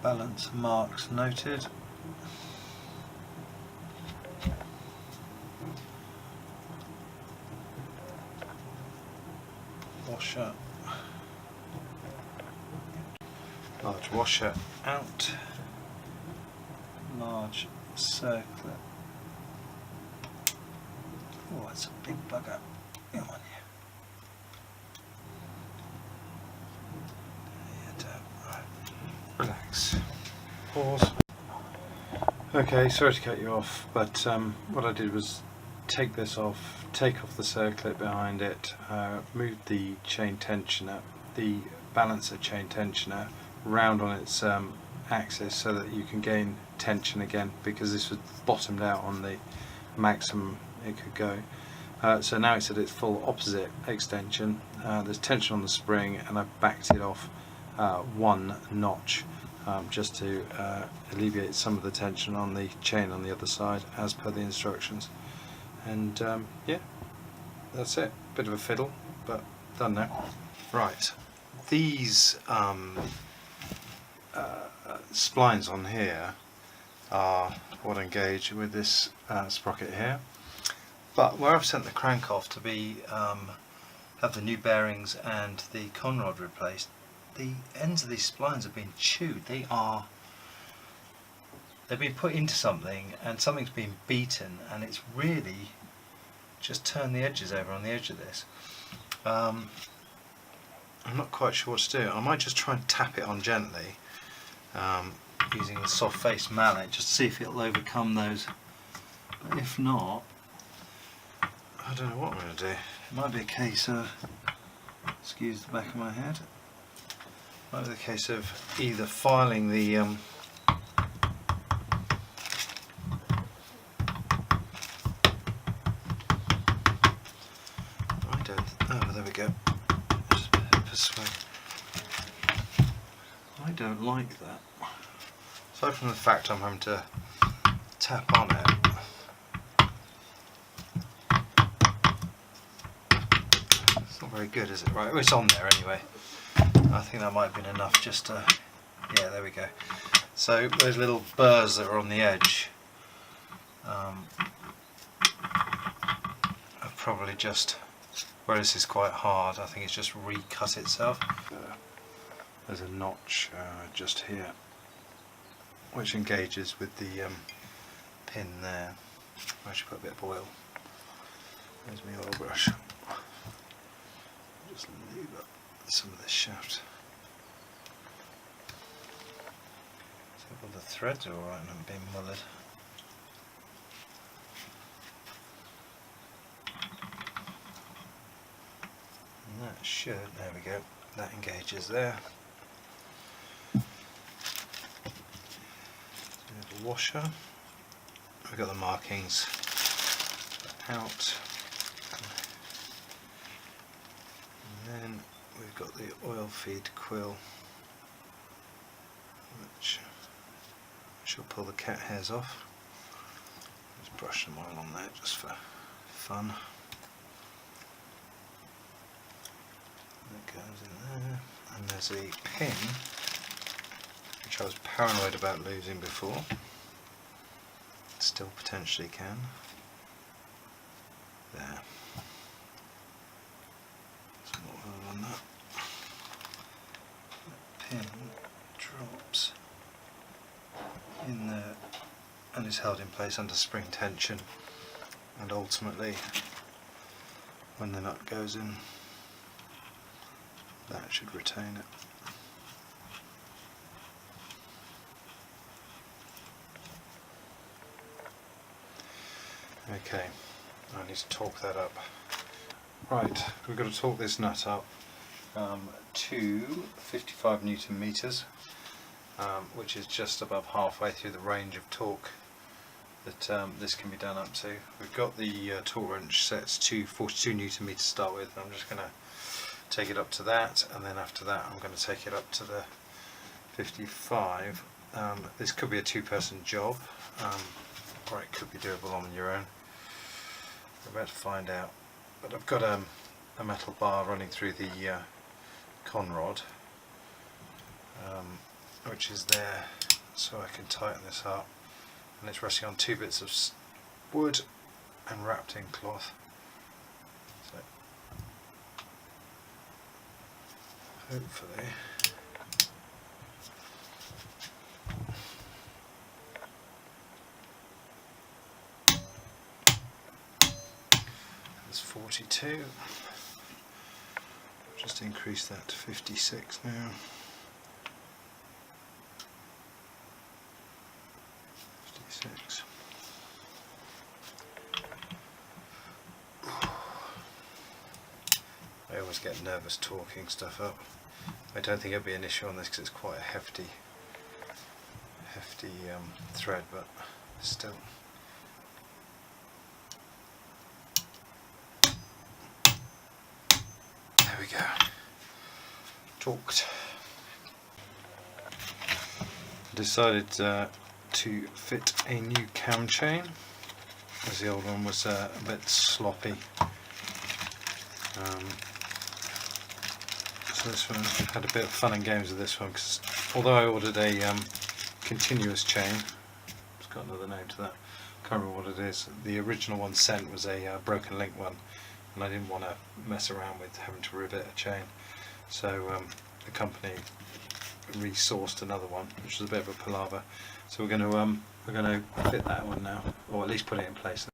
Balance marks noted. Washer, large washer out, large circlet. Oh, that's a big bugger. Come on here. Right. Relax. Pause. Okay, sorry to cut you off, but what I did was take this off, take off the circlet behind it, move the chain tensioner, the balancer chain tensioner, round on its axis so that you can gain tension again, because this was bottomed out on the maximum it could go. So now it's at its full opposite extension. There's tension on the spring, and I've backed it off 1 notch just to alleviate some of the tension on the chain on the other side as per the instructions. And yeah, that's it. Bit of a fiddle, but done now. Right, these splines on here are what engage with this sprocket here. But where I've sent the crank off to be have the new bearings and the conrod replaced, the ends of these splines have been chewed. They've been put into something, and something's been beaten, and it's really just turned the edges over on the edge of this. I'm not quite sure what to do. I might just try and tap it on gently using the soft face mallet, just to see if it'll overcome those. But if not, I don't know what I'm going to do. It might be a case of, excuse the back of my head, might be the case of either filing the there we go. Just persuade. I don't like that. Aside from the fact I'm having to tap on it, it's not very good, is it? Right, well, it's on there anyway. I think that might have been enough just to, yeah, there we go. So those little burrs that are on the edge are probably just, where this is quite hard, I think it's just recut itself. There's a notch just here which engages with the pin there. I should put a bit of oil. There's my oil brush. Just leave up some of this shaft. So all the threads are alright and haven't been mullered. And that should, there we go, that engages there. The washer, we've got the markings out, and then we've got the oil feed quill, which she'll pull the cat hairs off. Just brush some oil on there just for fun. That goes in there, and there's a pin which I was paranoid about losing before. Still potentially can. There. Some more oil on that. That pin drops in there and is held in place under spring tension, and ultimately when the nut goes in, that should retain it. Okay, I need to torque that up. Right, we've got to torque this nut up to 55 Newton meters, which is just above halfway through the range of torque that this can be done up to. We've got the torque wrench set to 42 Newton meters to start with, and I'm just going to take it up to that, and then after that I'm going to take it up to the 55. This could be a two-person job, or it could be doable on your own. We're about to find out. But I've got a metal bar running through the conrod, which is there, so I can tighten this up, and it's resting on 2 bits of wood and wrapped in cloth. So hopefully there's 42. Just increase that to 56 now. 56. I always get nervous talking stuff up. I don't think it'll be an issue on this because it's quite a hefty thread, but still. There we go. Talked. Decided to fit a new cam chain, as the old one was a bit sloppy. So this one, had a bit of fun and games with this one, because although I ordered a continuous chain, it's got another name to that, can't remember what it is, the original one sent was a broken link one, and I didn't want to mess around with having to rivet a chain, so the company resourced another one, which was a bit of a palaver. So we're going to fit that one now, or at least put it in place.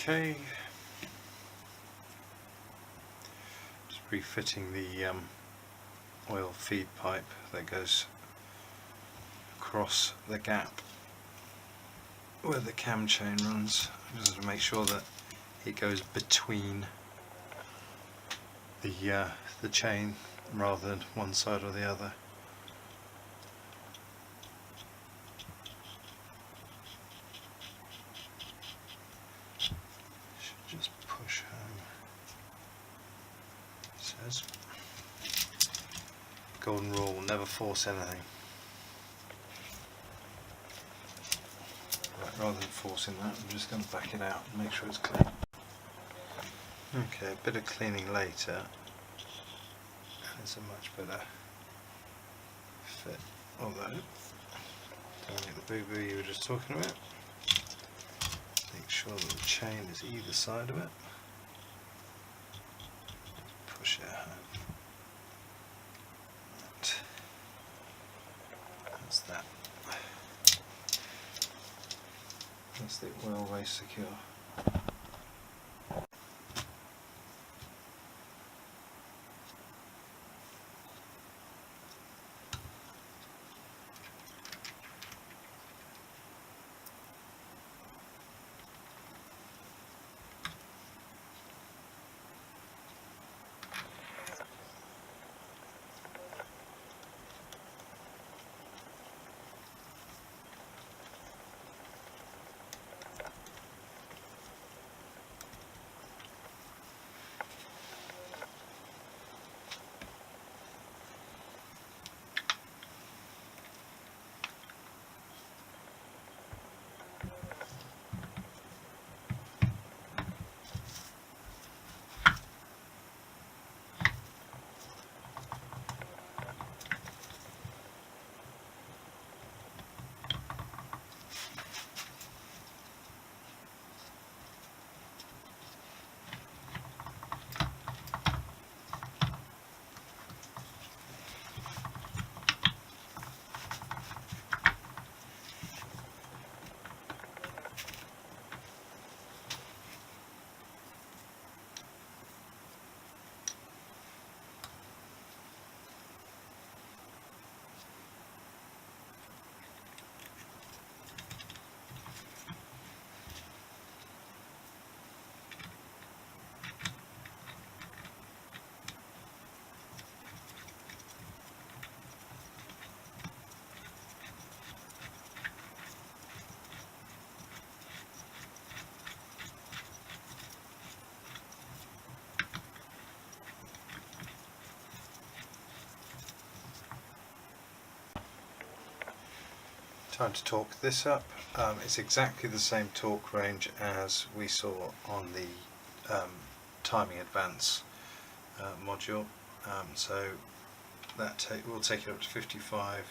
Okay, just refitting the oil feed pipe that goes across the gap where the cam chain runs, just to make sure that it goes between the chain rather than one side or the other. Just push home. It says golden rule, never force anything. Right, rather than forcing that, I'm just going to back it out and make sure it's clean. Okay, a bit of cleaning later, and it's a much better fit, although don't get the boo-boo you were just talking about. Make sure that the chain is either side of it. Push it home. That's that. That's the oil waste secure. Time to torque this up. It's exactly the same torque range as we saw on the timing advance module, so that will take it up to 55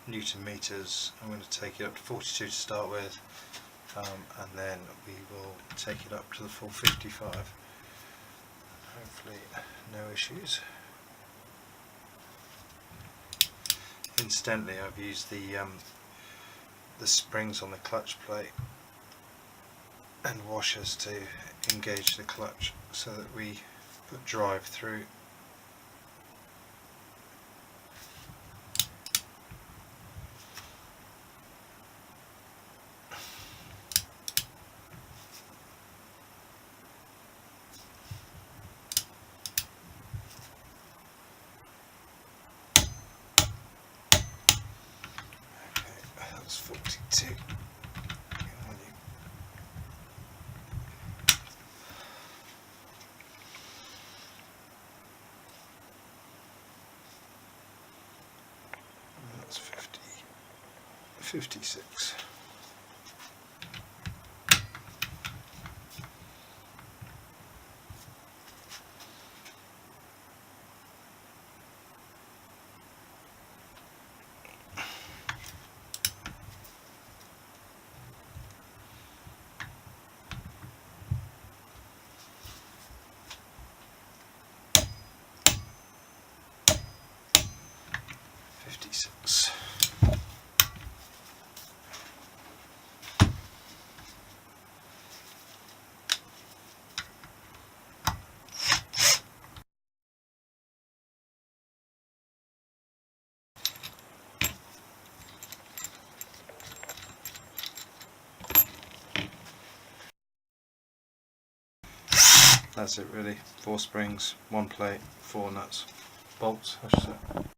Newton meters. I'm going to take it up to 42 to start with, and then we will take it up to the full 55. Hopefully no issues. Incidentally, I've used the springs on the clutch plate and washers to engage the clutch so that we put drive through. That's 42. That's 56. That's it really. 4 springs, 1 plate, 4 nuts, bolts I should say.